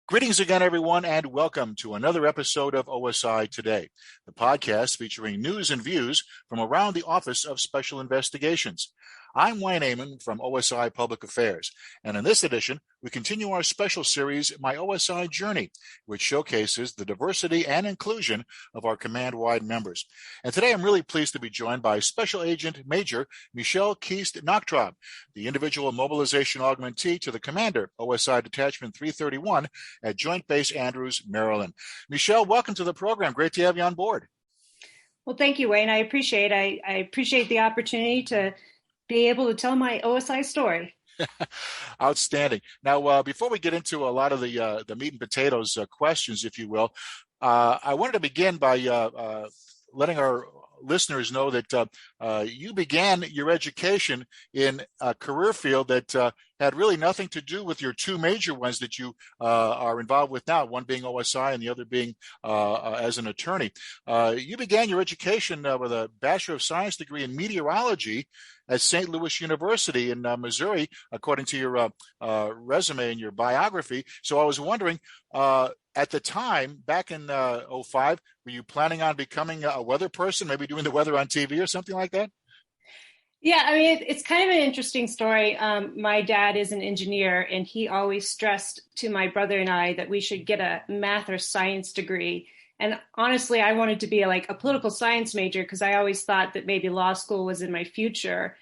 Greetings again, everyone, and welcome to another episode of OSI Today, the podcast featuring news and views from around the Office of Special Investigations. I'm Wayne Amon from OSI Public Affairs, and in this edition, we continue our special series, My OSI Journey, which showcases the diversity and inclusion of our command-wide members. And today, I'm really pleased to be joined by Special Agent Major Michelle Keast-Nachtrab, the Individual Mobilization Augmentee to the Commander, OSI Detachment 331 at Joint Base Andrews, Maryland. Michelle, welcome to the program. Great to have you on board. Well, thank you, Wayne. I appreciate the opportunity to be able to tell my OSI story. Outstanding. Now, before we get into a lot of the meat and potatoes questions, if you will, I wanted to begin by letting our listeners know that you began your education in a career field that had really nothing to do with your two major ones that you are involved with now, one being OSI and the other being as an attorney. You began your education with a Bachelor of Science degree in meteorology at St. Louis University in Missouri, according to your resume and your biography. So I was wondering, at the time, back in 2005, were you planning on becoming a weather person, maybe doing the weather on TV or something like that? Yeah, I mean, it's kind of an interesting story. My dad is an engineer, and he always stressed to my brother and I that we should get a math or science degree. And honestly, I wanted to be a political science major because I always thought that maybe law school was in my future.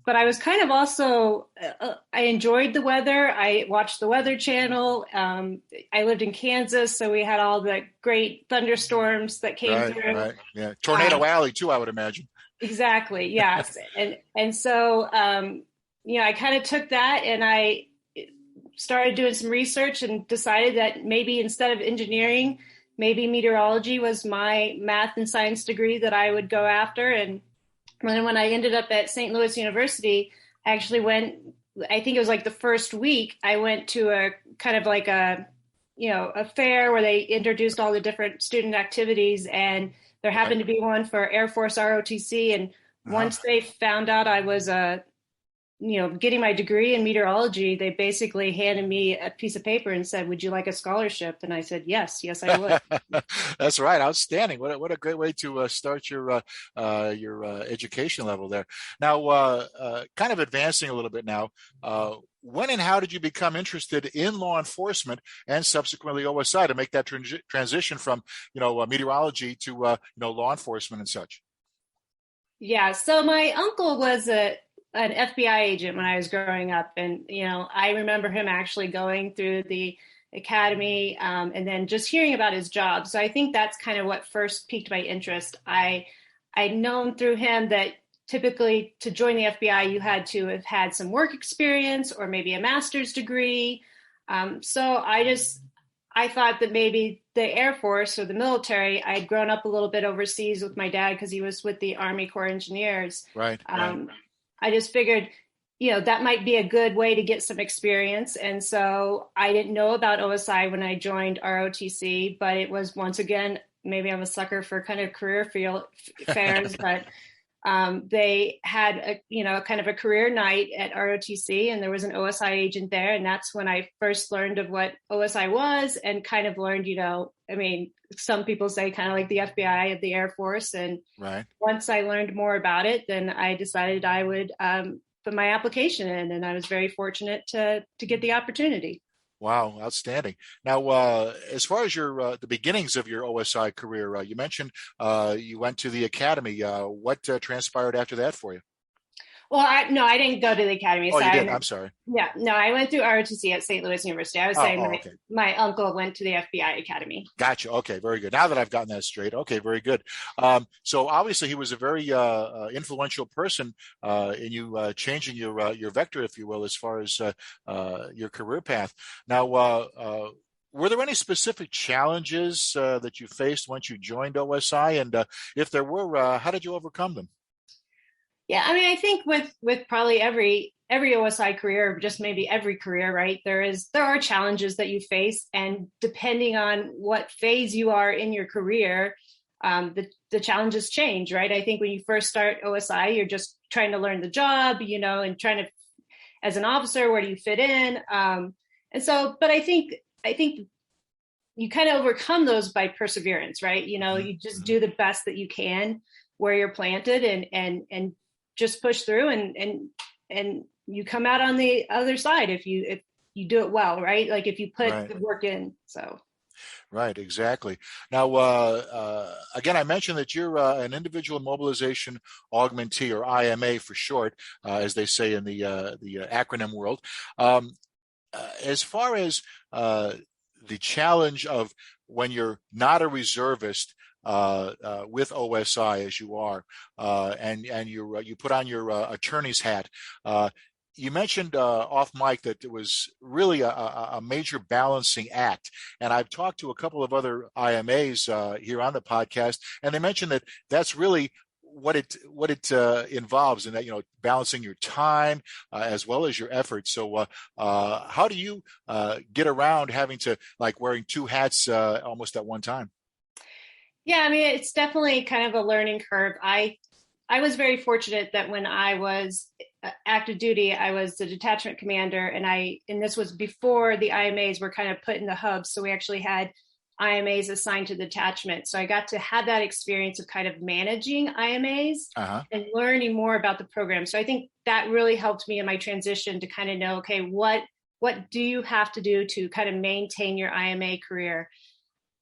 But I was kind of also, I enjoyed the weather. I watched the Weather Channel. I lived in Kansas, so we had all the great thunderstorms that came through. Right, yeah. Tornado Alley, too, I would imagine. Exactly, yes. and so, I kind of took that and I started doing some research and decided that maybe instead of engineering, maybe meteorology was my math and science degree that I would go after. And then when I ended up at St. Louis University, I actually went, I think it was like the first week, I went to a kind of like a fair where they introduced all the different student activities, and there happened to be one for Air Force ROTC. And once they found out I was getting my degree in meteorology, they basically handed me a piece of paper and said, "Would you like a scholarship?" And I said, yes, I would. That's right. Outstanding. What a great way to start your education level there. Now, kind of advancing a little bit now, when and how did you become interested in law enforcement and subsequently OSI to make that transition from, meteorology to, law enforcement and such? Yeah. So my uncle was an FBI agent when I was growing up. And, I remember him actually going through the academy and then just hearing about his job. So I think that's kind of what first piqued my interest. I'd known through him that typically to join the FBI, you had to have had some work experience or maybe a master's degree. So I thought that maybe the Air Force or the military, I had grown up a little bit overseas with my dad because he was with the Army Corps of Engineers. Right. I just figured, that might be a good way to get some experience. And so I didn't know about OSI when I joined ROTC, but it was, once again, maybe I'm a sucker for kind of career fairs, but they had a kind of a career night at ROTC, and there was an OSI agent there. And that's when I first learned of what OSI was and kind of learned, some people say kind of like the FBI of the Air Force. And once I learned more about it, then I decided I would put my application in, and I was very fortunate to get the opportunity. Wow, outstanding. Now, as far as your the beginnings of your OSI career, you mentioned you went to the academy. What transpired after that for you? Well, I didn't go to the academy. Oh, you did? I'm sorry. Yeah, no, I went through ROTC at St. Louis University. I was saying my uncle went to the FBI academy. Gotcha. Okay, very good. Now that I've gotten that straight, okay, very good. So obviously he was a very influential person in you changing your vector, if you will, as far as your career path. Now, were there any specific challenges that you faced once you joined OSI? And if there were, how did you overcome them? Yeah, I think with probably every OSI career, just maybe every career, right? There are challenges that you face, and depending on what phase you are in your career, the challenges change, right? I think when you first start OSI, you're just trying to learn the job, and trying to, as an officer, where do you fit in? But I think I think you kind of overcome those by perseverance, right? You just do the best that you can where you're planted, and just push through, and you come out on the other side if you do it well, right? Like if you put Right. the work in. So Right, exactly. Now, again, I mentioned that you're an individual mobilization augmentee, or IMA for short, as they say in the acronym world. Um, as far as the challenge of when you're not a reservist with OSI as you are, and you put on your attorney's hat. You mentioned off mic that it was really a major balancing act, and I've talked to a couple of other IMAs here on the podcast, and they mentioned that that's really what it involves, in that balancing your time as well as your effort. So how do you get around having to, like, wearing two hats almost at one time? yeah, I mean, it's definitely kind of a learning curve. I was very fortunate that when I was active duty, I was the detachment commander, and this was before the IMAs were kind of put in the hubs. So we actually had IMAs assigned to the detachment. So I got to have that experience of kind of managing IMAs and learning more about the program. So I think that really helped me in my transition to kind of know, okay, what do you have to do to kind of maintain your IMA career?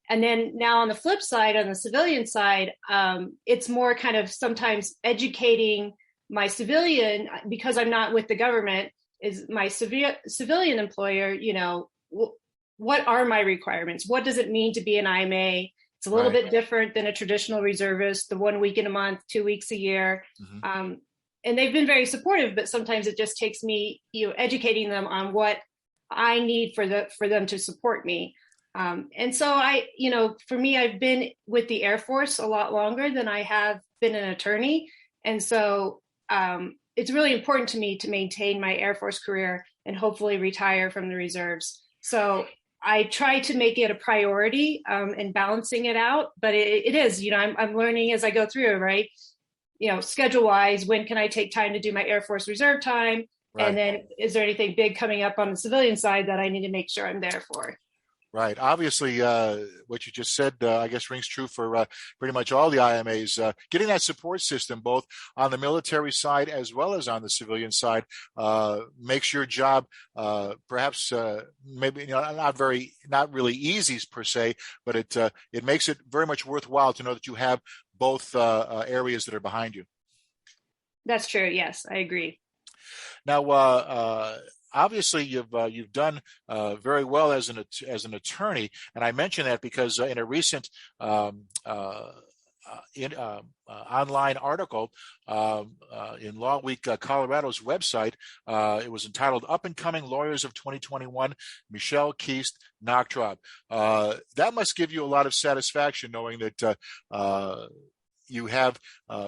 And then now on the flip side, on the civilian side, it's more kind of sometimes educating my civilian, because I'm not with the government, is my civilian employer, what are my requirements? What does it mean to be an IMA? It's a little bit different than a traditional reservist, the 1 week in a month, 2 weeks a year. And they've been very supportive, but sometimes it just takes me, educating them on what I need for them to support me. And so for me, I've been with the Air Force a lot longer than I have been an attorney. And so it's really important to me to maintain my Air Force career and hopefully retire from the reserves. So I try to make it a priority and balancing it out, but it is, I'm learning as I go through, right? Schedule wise, when can I take time to do my Air Force reserve time? Right. And then is there anything big coming up on the civilian side that I need to make sure I'm there for? Right. Obviously, what you just said, I guess, rings true for pretty much all the IMAs. Getting that support system, both on the military side as well as on the civilian side, makes your job perhaps maybe not really easy per se, but it makes it very much worthwhile to know that you have both areas that are behind you. That's true. Yes, I agree. Now, obviously, you've done very well as an attorney, and I mention that because in a recent online article in Law Week Colorado's website, it was entitled "Up and Coming Lawyers of 2021: Michelle Keast-Nachtrab." That must give you a lot of satisfaction, knowing that you have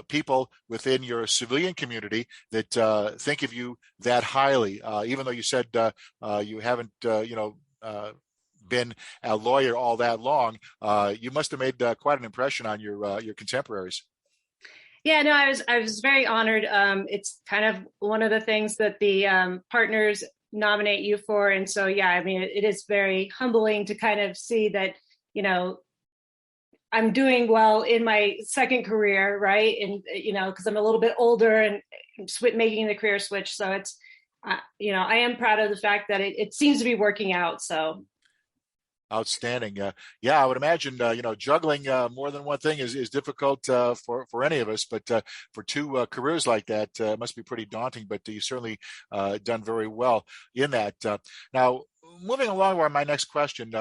people within your civilian community that think of you that highly, even though you said you haven't, been a lawyer all that long. You must have made quite an impression on your contemporaries. Yeah, no, I was very honored. It's kind of one of the things that the partners nominate you for, and so yeah, I mean, it is very humbling to kind of see that, I'm doing well in my second career, right? And, because I'm a little bit older and making the career switch. So it's, I am proud of the fact that it seems to be working out. So. Outstanding. Yeah, I would imagine, juggling more than one thing is difficult for any of us, but for two careers like that, it must be pretty daunting, but you've certainly done very well in that. Now, moving along to my next question,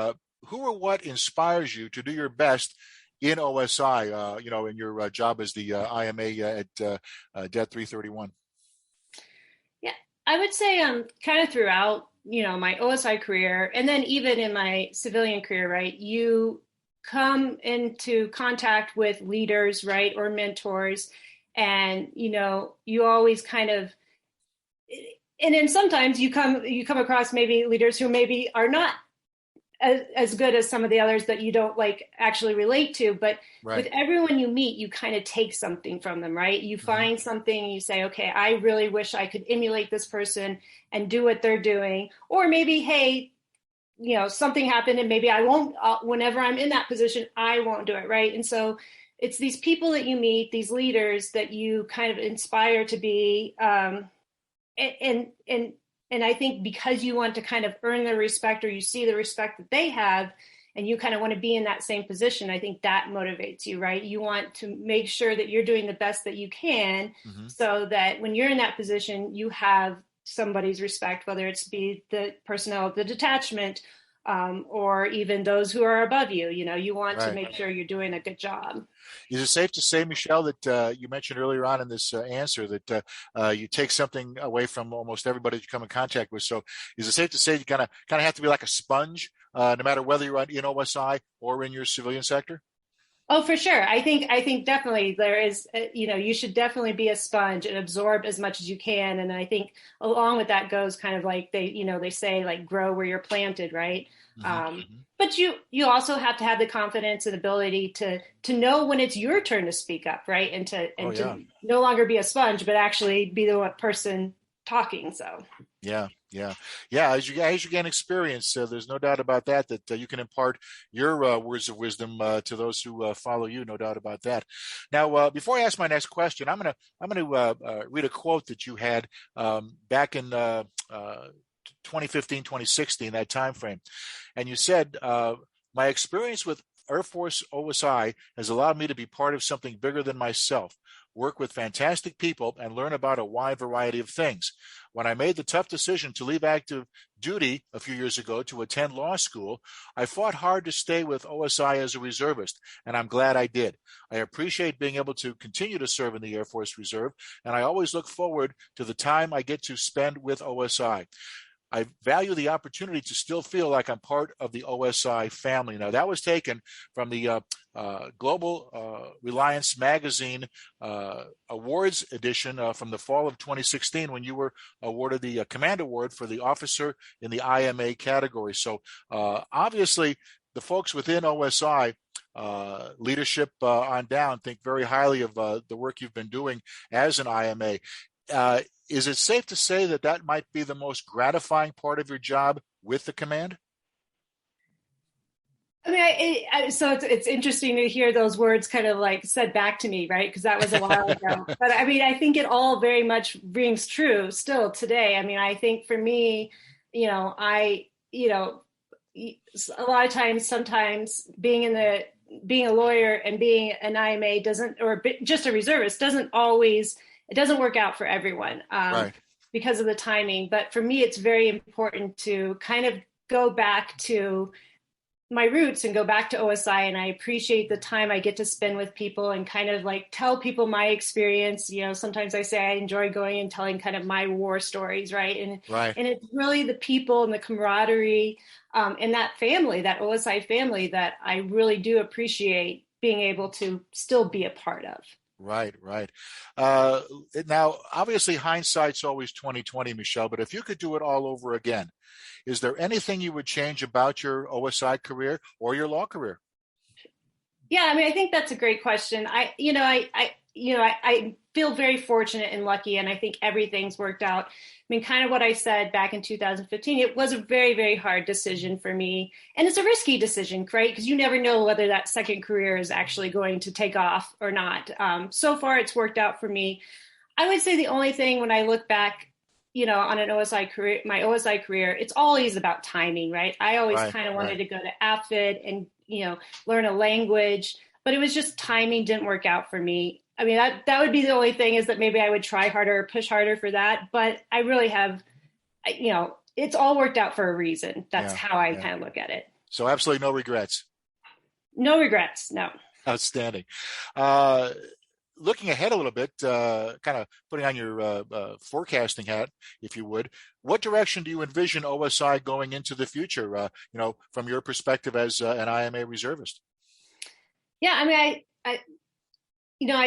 who or what inspires you to do your best in OSI, in your job as the IMA at Det 331? Yeah, I would say kind of throughout, my OSI career, and then even in my civilian career, right, you come into contact with leaders, right, or mentors, and, you always kind of, and then sometimes you come across maybe leaders who maybe are not as good as some of the others that you don't actually relate to, but with everyone you meet, you kind of take something from them, right? You find something and you say, okay, I really wish I could emulate this person and do what they're doing. Or maybe, hey, something happened and maybe I won't, whenever I'm in that position, I won't do it. Right. And so it's these people that you meet, these leaders that you kind of inspire to be, and I think because you want to kind of earn their respect, or you see the respect that they have, and you kind of want to be in that same position, I think that motivates you, right? You want to make sure that you're doing the best that you can, so that when you're in that position, you have somebody's respect, whether it's be the personnel of the detachment, or even those who are above you. You want to make sure you're doing a good job. Is it safe to say, Michelle, that you mentioned earlier on in this answer that you take something away from almost everybody that you come in contact with? So is it safe to say you kind of have to be like a sponge, no matter whether you're in OSI or in your civilian sector? Oh, for sure. I think definitely there is, you should definitely be a sponge and absorb as much as you can. And I think along with that goes kind of like they say, like, grow where you're planted, right? But you also have to have the confidence and ability to know when it's your turn to speak up, right? And to no longer be a sponge, but actually be the person talking. So yeah. As you gain experience, there's no doubt about that you can impart your words of wisdom to those who follow you. No doubt about that. Now, before I ask my next question, I'm gonna read a quote that you had back in 2015, 2016, that time frame, and you said, "My experience with Air Force OSI has allowed me to be part of something bigger than myself, work with fantastic people, and learn about a wide variety of things. When I made the tough decision to leave active duty a few years ago to attend law school, I fought hard to stay with OSI as a reservist, and I'm glad I did. I appreciate being able to continue to serve in the Air Force Reserve, and I always look forward to the time I get to spend with OSI. I value the opportunity to still feel like I'm part of the OSI family." Now, that was taken from the Global Reliance Magazine Awards edition from the fall of 2016, when you were awarded the Command Award for the officer in the IMA category. So obviously, the folks within OSI, leadership on down, think very highly of the work you've been doing as an IMA. Is it safe to say that might be the most gratifying part of your job with the command? I mean, so it's interesting to hear those words kind of like said back to me, right? Because that was a while ago. But I mean, I think it all very much rings true still today. I mean, I think for me, a lot of times, sometimes being a lawyer and being an IMA or just a reservist it doesn't work out for everyone, right, because of the timing. But for me, it's very important to kind of go back to my roots and go back to OSI. And I appreciate the time I get to spend with people and kind of like tell people my experience. Sometimes I say I enjoy going and telling kind of my war stories, right? And it's really the people and the camaraderie and that family, that OSI family, that I really do appreciate being able to still be a part of. Right. Now, obviously, hindsight's always 20/20, Michelle. But if you could do it all over again, is there anything you would change about your OSI career or your law career? Yeah, I mean, I think that's a great question. I feel very fortunate and lucky, and I think everything's worked out. I mean, kind of what I said back in 2015, it was a very, very hard decision for me. And it's a risky decision, right? Because you never know whether that second career is actually going to take off or not. So far, it's worked out for me. I would say the only thing when I look back, on an OSI career, my OSI career, it's always about timing, right? I always kind of wanted to go to AFID and, learn a language, but it was just timing didn't work out for me. I mean, that would be the only thing, is that maybe I would try harder or push harder for that. But I really have, it's all worked out for a reason. That's how I kind of look at it. So absolutely no regrets. No regrets. No. Outstanding. Looking ahead a little bit, kind of putting on your forecasting hat, if you would, what direction do you envision OSI going into the future, from your perspective as an IMA reservist? Yeah, I mean, I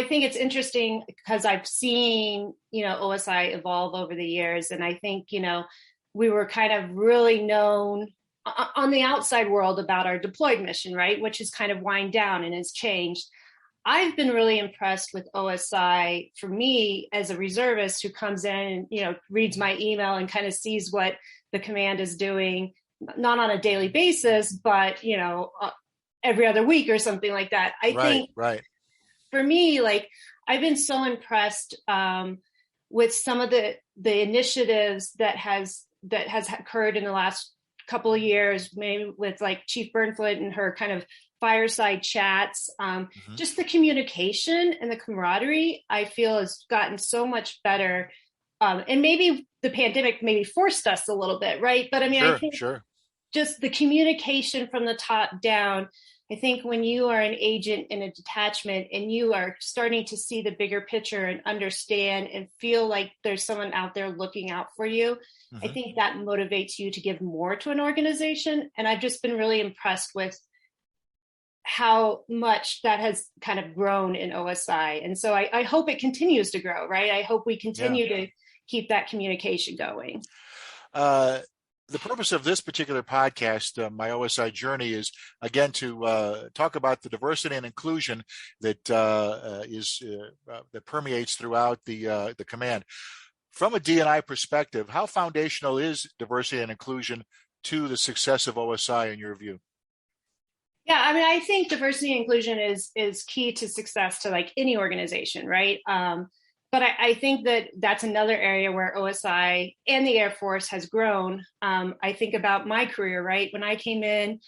think it's interesting because I've seen, OSI evolve over the years. And I think, we were kind of really known on the outside world about our deployed mission, right? Which has kind of wind down and has changed. I've been really impressed with OSI, for me as a reservist who comes in and, reads my email and kind of sees what the command is doing. not on a daily basis, but, every other week or something like that. I think for me, like, I've been so impressed with some of the initiatives that has occurred in the last couple of years, maybe with like Chief Burnfoot and her kind of fireside chats. Just the communication and the camaraderie, I feel, has gotten so much better. And maybe the pandemic maybe forced us a little bit, right? But I mean, I think just the communication from the top down. I think when you are an agent in a detachment and you are starting to see the bigger picture and understand and feel like there's someone out there looking out for you, I think that motivates you to give more to an organization. And I've just been really impressed with how much that has kind of grown in OSI. And so I hope it continues to grow, right? I hope we continue to keep that communication going. The purpose of this particular podcast, my OSI Journey, is again to talk about the diversity and inclusion that that permeates throughout the command. From a D&I perspective, how foundational is diversity and inclusion to the success of OSI in your view? Yeah, I mean, I think diversity and inclusion is key to success to like any organization, right? But I think that that's another area where OSI and the Air Force has grown. I think about my career, right? When I came in,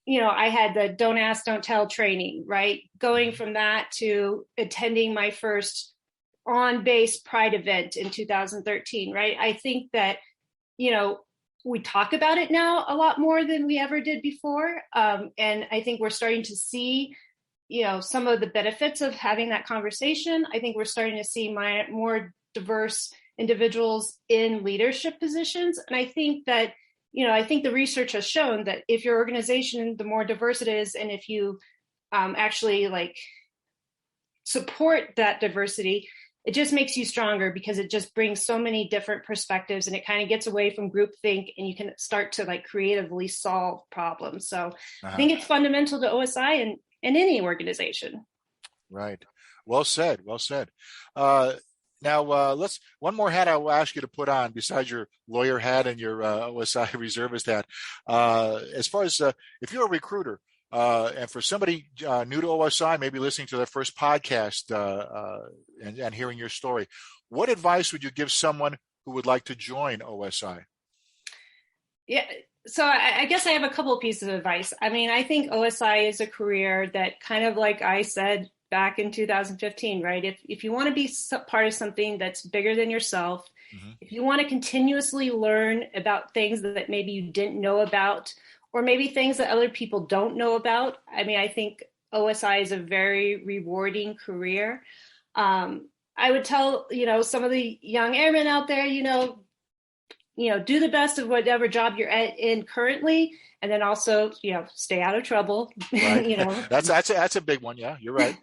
I had the don't ask, don't tell training, right? Going from that to attending my first on-base Pride event in 2013, right? I think that, we talk about it now a lot more than we ever did before. And I think we're starting to see some of the benefits of having that conversation. I think we're starting to see more diverse individuals in leadership positions. And I think that, I think the research has shown that if your organization, the more diverse it is, and if you actually like support that diversity, it just makes you stronger because it just brings so many different perspectives and it kind of gets away from groupthink and you can start to like creatively solve problems. So I think it's fundamental to OSI and in any organization. Right. Well said. Well said. Now, let's one more hat I will ask you to put on besides your lawyer hat and your OSI reservist hat. As far as if you're a recruiter and for somebody new to OSI, maybe listening to their first podcast and hearing your story, what advice would you give someone who would like to join OSI? Yeah. So I guess I have a couple of pieces of advice. I mean, I think OSI is a career that kind of like I said back in 2015, right? If you want to be part of something that's bigger than yourself, if you want to continuously learn about things that maybe you didn't know about, or maybe things that other people don't know about, I mean, I think OSI is a very rewarding career. I would tell, some of the young airmen out there, do the best of whatever job you're in currently, and then also, stay out of trouble. Right. That's a big one. Yeah, you're right.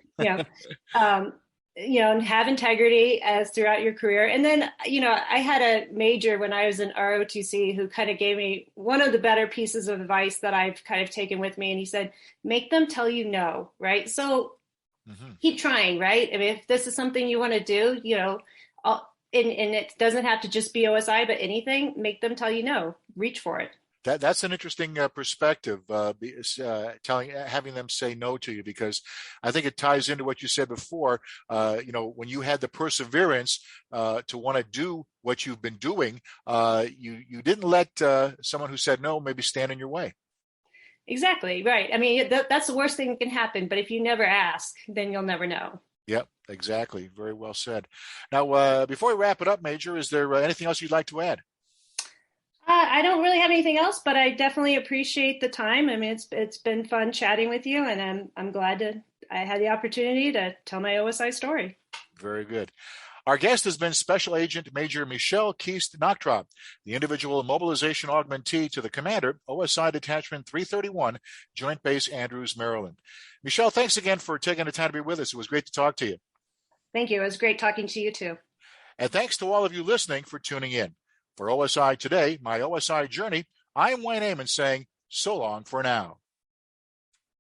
And have integrity as throughout your career. And then, I had a major when I was in ROTC who kind of gave me one of the better pieces of advice that I've kind of taken with me. And he said, make them tell you no, right? So keep trying, right? I mean, if this is something you want to do, and it doesn't have to just be OSI, but anything, make them tell you no, reach for it. That's an interesting perspective, having them say no to you, because I think it ties into what you said before. When you had the perseverance to want to do what you've been doing, you didn't let someone who said no maybe stand in your way. Exactly, right. I mean, that's the worst thing that can happen. But if you never ask, then you'll never know. Yep, exactly. Very well said. Now, before we wrap it up, Major, is there anything else you'd like to add? I don't really have anything else, but I definitely appreciate the time. I mean, it's been fun chatting with you, and I'm glad I had the opportunity to tell my OSI story. Very good. Our guest has been Special Agent Major Michelle Keast-Nachtrab, the Individual Mobilization Augmentee to the Commander, OSI Detachment 331, Joint Base Andrews, Maryland. Michelle, thanks again for taking the time to be with us. It was great to talk to you. Thank you. It was great talking to you too. And thanks to all of you listening for tuning in. For OSI Today, my OSI Journey, I am Wayne Amon saying so long for now.